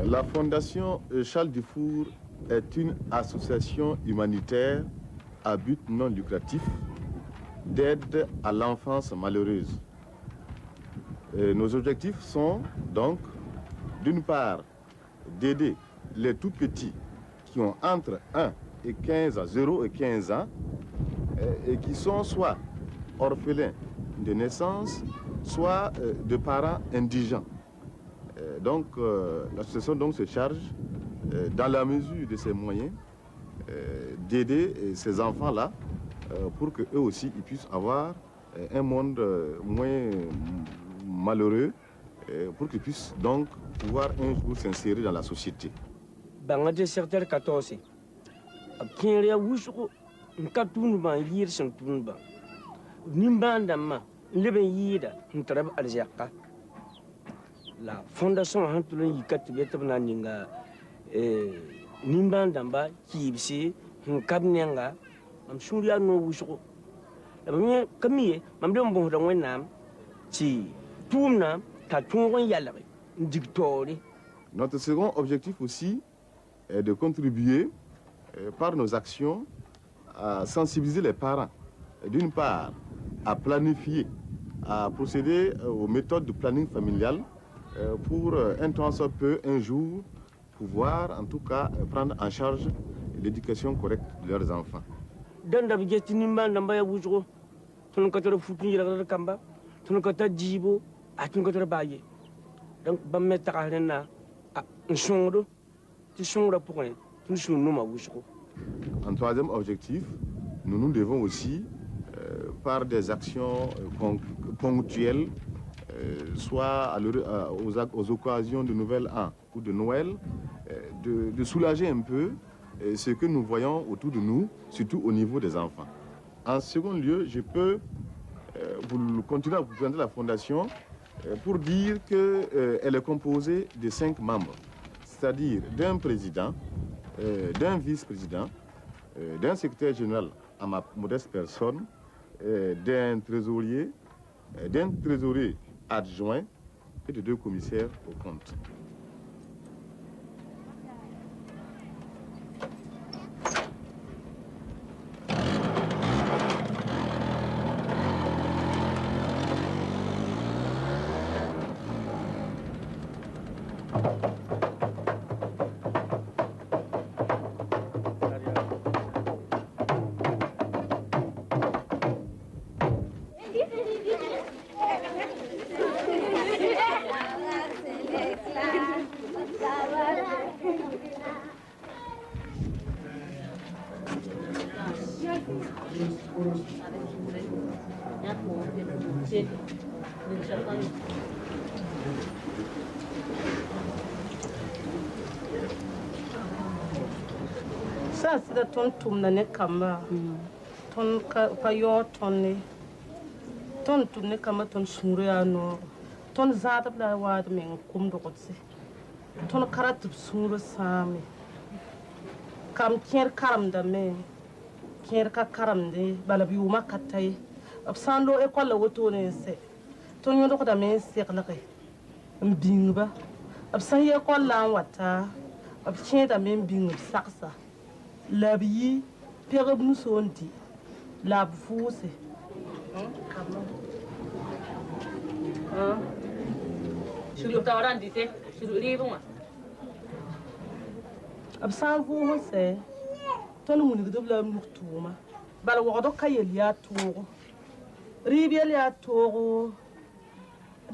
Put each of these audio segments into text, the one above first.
La Fondation Charles Dufour est une association humanitaire à but non lucratif d'aide à l'enfance malheureuse. Nos objectifs sont donc, d'une part, d'aider les tout petits qui ont entre 1 et 15 ans, 0 et 15 ans, et qui sont soit orphelins de naissance, soit de parents indigents. Donc, l'association se charge, dans la mesure de ses moyens, d'aider ces enfants-là pour qu'eux aussi ils puissent avoir un monde moins malheureux, pour qu'ils puissent donc pouvoir un jour s'insérer dans la société. Bangade secteur 14, Kinria Wushu, Katunba, Yirson Tunba, Nimbandama, Leben Yida, Ntrab Aljaka. La Fondation Hantulun Yikatibetaninga, Nimbandamba, Kibsi, Kabnanga, I'm sure you know Wushu. Camille, Mamdom Bonam, Chi, Tumna, Tatung Yalari, Dictori. Notre second objectif aussi est de contribuer par nos actions à sensibiliser les parents, d'une part à planifier, à procéder aux méthodes de planning familial pour un temps soit peu un jour pouvoir en tout cas prendre en charge l'éducation correcte de leurs enfants. En troisième objectif, nous devons aussi, par des actions ponctuelles, soit aux occasions de Nouvel An ou de Noël, de soulager un peu ce que nous voyons autour de nous, surtout au niveau des enfants. En second lieu, je peux continuer à vous présenter la Fondation pour dire qu'elle est composée de 5 membres, c'est-à-dire d'un président, d'un vice-président, d'un secrétaire général à ma modeste personne, d'un trésorier adjoint et de 2 commissaires au compte. Ça, c'est de ton tourne kama, ton payo tonne, ton tourne kama ton suriano, ton zata la wad men kum dokotse, ton karat suru sami, kam kier karam da me, kier ka karam de, balabiuma katay, absando e kola wotone se, ton yodo da me seklake, mbingba, absan ye kola wata, abchen da me bing saksa. L'habillé, Pierre Boussonti, la fausse. Sur le terrain d'ité, sur le livre. Absent vous, c'est. Ton monde de la moutouma. Balawado Kayelia tour. Ribelia tour.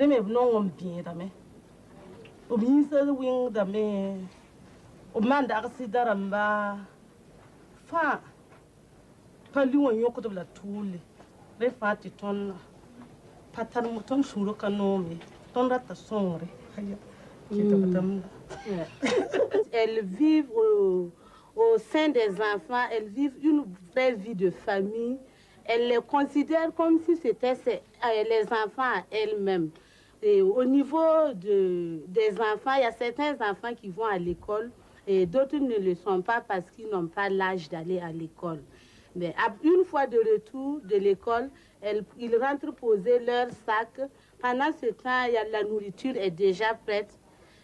Remève non bien d'ame. Au ministre de Wing d'ame. Au man d'Arcidaramba. Fa paluwa yoko de la toule refati ton patan ton suro kanome ton rata sonre Elles vivent au sein des enfants, elles vivent une vraie vie de famille. Elles les considèrent comme si c'était les enfants à elles-mêmes. Et au niveau des enfants, il y a certains enfants qui vont à l'école et d'autres ne le sont pas parce qu'ils n'ont pas l'âge d'aller à l'école. Mais une fois de retour de l'école, ils rentrent poser leur sac. Pendant ce temps, la nourriture est déjà prête.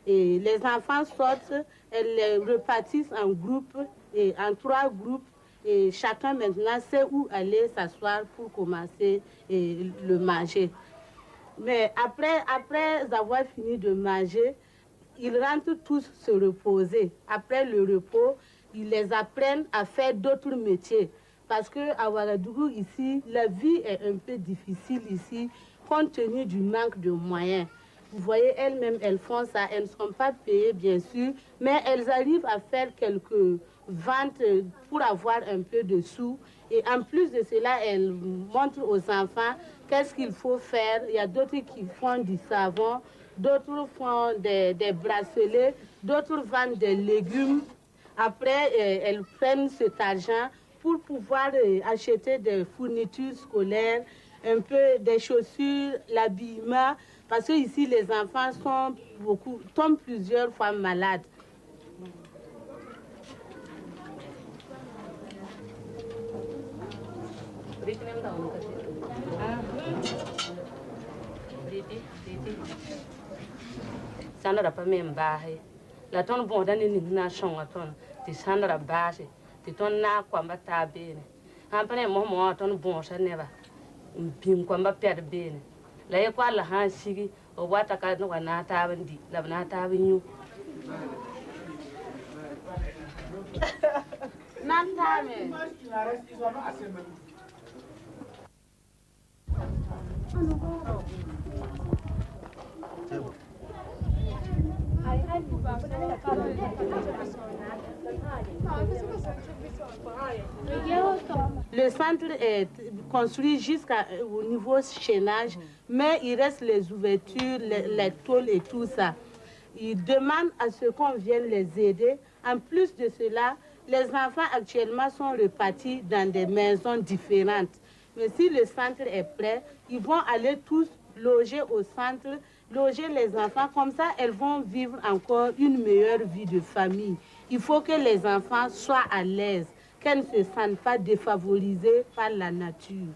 Et les enfants sortent, elles les repartissent en groupes, et en 3 groupes. Et chacun maintenant sait où aller s'asseoir pour commencer le manger. Mais après avoir fini de manger, ils rentrent tous se reposer. Après le repos, ils les apprennent à faire d'autres métiers. Parce qu'à Ouagadougou, ici, la vie est un peu difficile ici, compte tenu du manque de moyens. Vous voyez, elles-mêmes, elles font ça. Elles ne sont pas payées, bien sûr, mais elles arrivent à faire quelques ventes pour avoir un peu de sous. Et en plus de cela, elles montrent aux enfants qu'est-ce qu'il faut faire. Il y a d'autres qui font du savon, d'autres font des bracelets, d'autres vendent des légumes. Après, elles prennent cet argent pour pouvoir acheter des fournitures scolaires, un peu des chaussures, l'habillement, parce que ici les enfants tombent plusieurs fois malades. Sandra pa me mbahe. La ton bon dan ni na shonga ton. Ti Sandra baase. Ti ton na kwamba ta bene. Hampane mo ton bon sa neba. Mpim kwamba per bene. La ye kwa la han sigi o wata ka no na ta bandi. La na ta binyu. Nan ta me. Le centre est construit jusqu'au niveau chaînage, mais il reste les ouvertures, les tôles et tout ça. Ils demandent à ce qu'on vienne les aider. En plus de cela, les enfants actuellement sont repartis dans des maisons différentes. Mais si le centre est prêt, ils vont aller tous loger au centre, loger les enfants. Comme ça, elles vont vivre encore une meilleure vie de famille. Il faut que les enfants soient à l'aise, qu'elles ne se sentent pas défavorisées par la nature.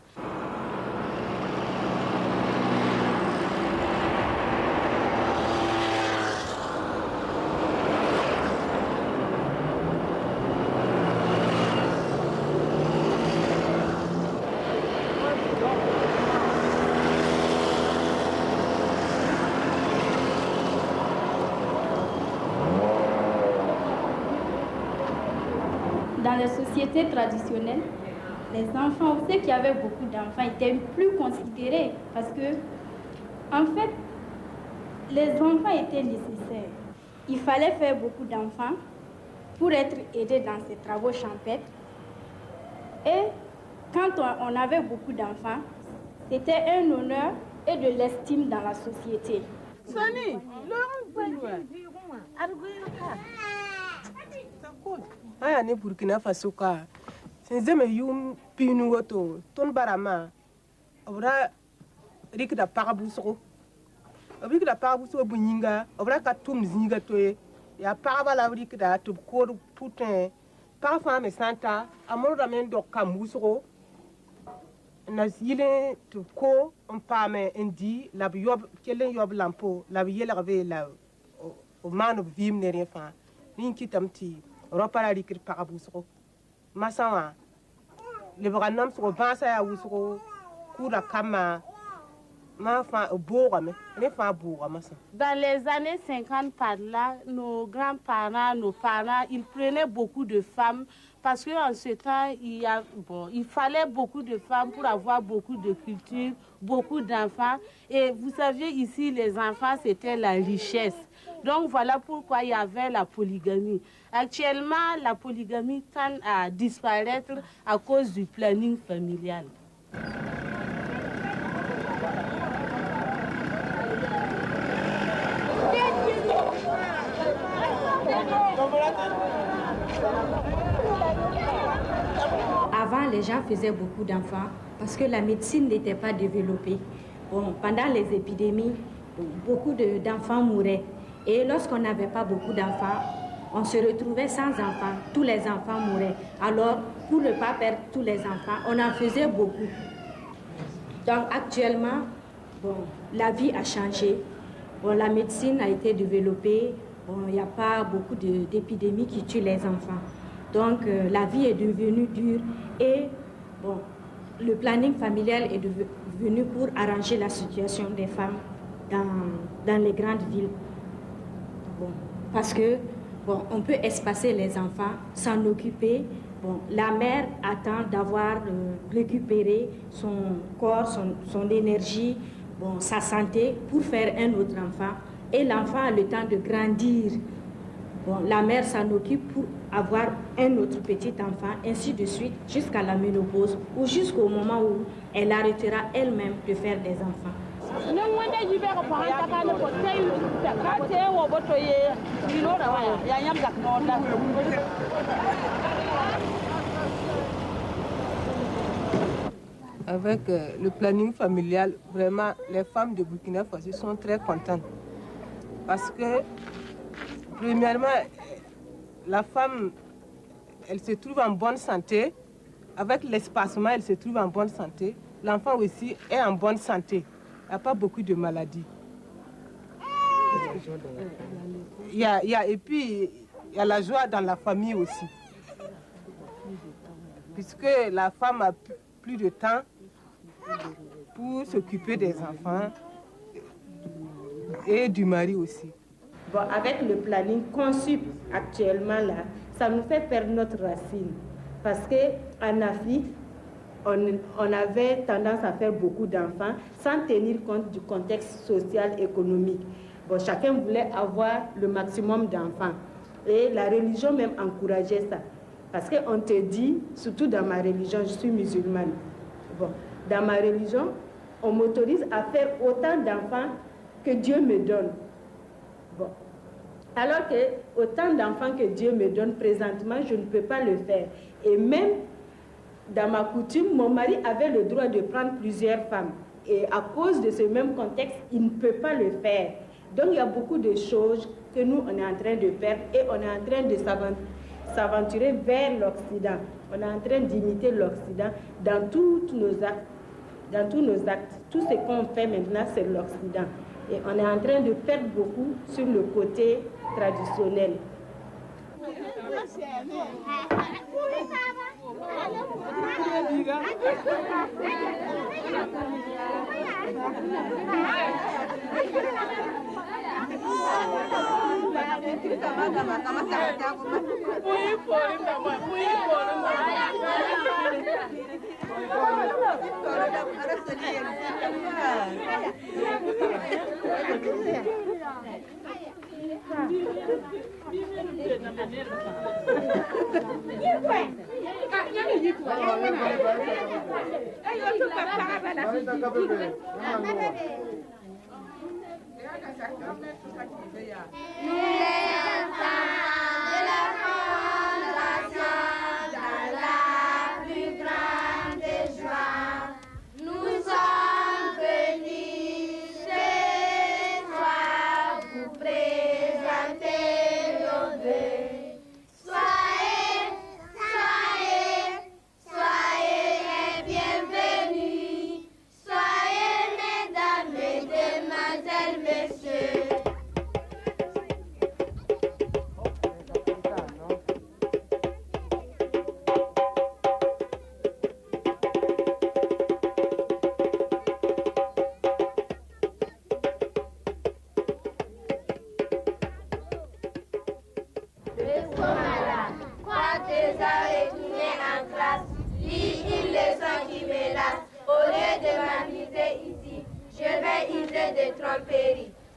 Dans les sociétés traditionnelles, les enfants, ceux qui avaient beaucoup d'enfants, étaient plus considérés parce que, en fait, les enfants étaient nécessaires. Il fallait faire beaucoup d'enfants pour être aidés dans ces travaux champêtres. Et quand on avait beaucoup d'enfants, c'était un honneur et de l'estime dans la société. Aya ne Burkina Faso ka sinzeme yum pinu woto ton barama obra rikda pagabuso rikda pagabuso bunyinga obra ka tum zinga toye ya pagaba rikda to ko putin pa femme santa amorda men do kamuso na yile to ko on pame indi la yob kelen yob lampo la yela rave la o manu vim ne refa ninki tamti Ropara rikir pagabuso masawa le branam so bansa ya wuso kura kama ma fa bourame ne fa bourame ça. Dans les années 50 par là, nos grands-parents, nos parents, ils prenaient beaucoup de femmes parce qu'en ce temps, il fallait beaucoup de femmes pour avoir beaucoup de culture, beaucoup d'enfants. Et vous saviez, ici, les enfants, c'était la richesse. Donc voilà pourquoi il y avait la polygamie. Actuellement, la polygamie tend à disparaître à cause du planning familial. Avant, les gens faisaient beaucoup d'enfants parce que la médecine n'était pas développée. Bon, pendant les épidémies, beaucoup d'enfants mouraient. Et lorsqu'on n'avait pas beaucoup d'enfants, on se retrouvait sans enfants. Tous les enfants mouraient. Alors, pour ne pas perdre tous les enfants, on en faisait beaucoup. Donc actuellement, bon, la vie a changé. Bon, la médecine a été développée, bon, il n'y a pas beaucoup d'épidémies qui tuent les enfants. Donc, la vie est devenue dure et bon, le planning familial est devenu pour arranger la situation des femmes dans les grandes villes. Bon, parce que, bon, on peut espacer les enfants, s'en occuper. Bon, la mère attend d'avoir récupéré son corps, son énergie, bon, sa santé pour faire un autre enfant. Et l'enfant a le temps de grandir. Bon, la mère s'en occupe pour avoir un autre petit enfant, ainsi de suite, jusqu'à la ménopause ou jusqu'au moment où elle arrêtera elle-même de faire des enfants. Avec le planning familial, vraiment, les femmes de Burkina Faso sont très contentes. Parce que, premièrement, la femme, elle se trouve en bonne santé. Avec l'espacement, elle se trouve en bonne santé. L'enfant aussi est en bonne santé. Il n'y a pas beaucoup de maladies. Et puis, il y a la joie dans la famille aussi. Puisque la femme a plus de temps pour s'occuper des enfants et du mari aussi. Bon, avec le planning conçu actuellement là, ça nous fait perdre notre racine. Parce qu'en Afrique, on avait tendance à faire beaucoup d'enfants sans tenir compte du contexte social, économique. Bon, chacun voulait avoir le maximum d'enfants. Et la religion même encourageait ça. Parce qu'on te dit, surtout dans ma religion, je suis musulmane. Bon, dans ma religion, on m'autorise à faire autant d'enfants que Dieu me donne. Bon. Alors que autant d'enfants que Dieu me donne présentement, je ne peux pas le faire. Et même dans ma coutume, mon mari avait le droit de prendre plusieurs femmes. Et à cause de ce même contexte, il ne peut pas le faire. Donc il y a beaucoup de choses que nous, on est en train de perdre et on est en train de s'aventurer vers l'Occident. On est en train d'imiter l'Occident dans tous nos actes. Dans tous nos actes, tout ce qu'on fait maintenant, c'est l'Occident. Et on est en train de perdre beaucoup sur le côté traditionnel.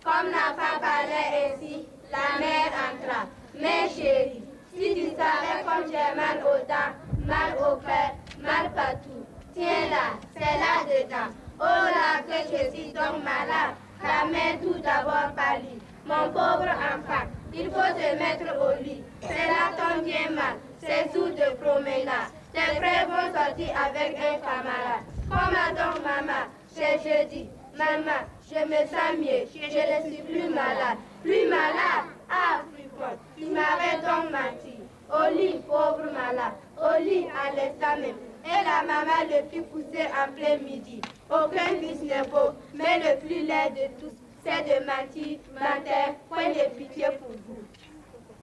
Comme l'enfant parlait ainsi, la mère entra. Mais chérie, si tu savais comme j'ai mal au dents, mal au cœur, mal partout, tiens là, c'est là-dedans. Oh là que je suis donc malade, la mère tout d'abord pâlit. Mon pauvre enfant, il faut te mettre au lit. Cela tombe bien mal, c'est jour de promenade. Tes frères vont sortir avec un camarade. Comment donc maman, c'est jeudi. Maman, je me sens mieux, je ne suis plus malade. Plus malade? Ah, fripon, tu m'avais donc menti. Au lit, pauvre malade, au lit à l'instant même. Et la maman le fit pousser en plein midi. Aucun fils n'est beau, mais le plus laid de tous, c'est de mentir, menteur, point de pitié pour